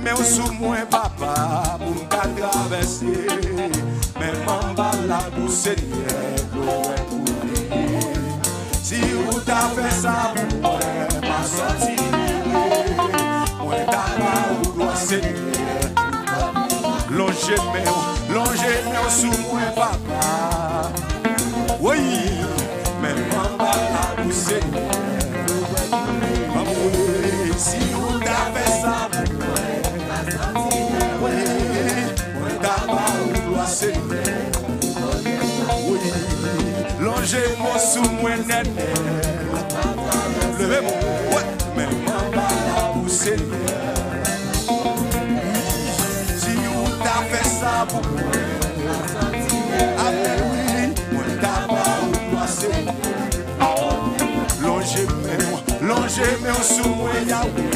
Mais on sous moi papa pour me traverser. Même en bas la pour Seigneur, gloire pour lui. Si vous t'avez ça pour moi, ma sortie, moi t'as gloire Seigneur. Longez-moi sous moi papa. Oui, même en bas la pour Seigneur. Si vous t'avez ça pour moi, moi t'as gloire Seigneur. Oui, longez-moi sous moi net. Levez-moi, ouais, même en bas la pour Seigneur. Si vous t'avez ça pour moi, amen, oui, moi t'as gloire Seigneur. Longez-moi sous moi Yahweh.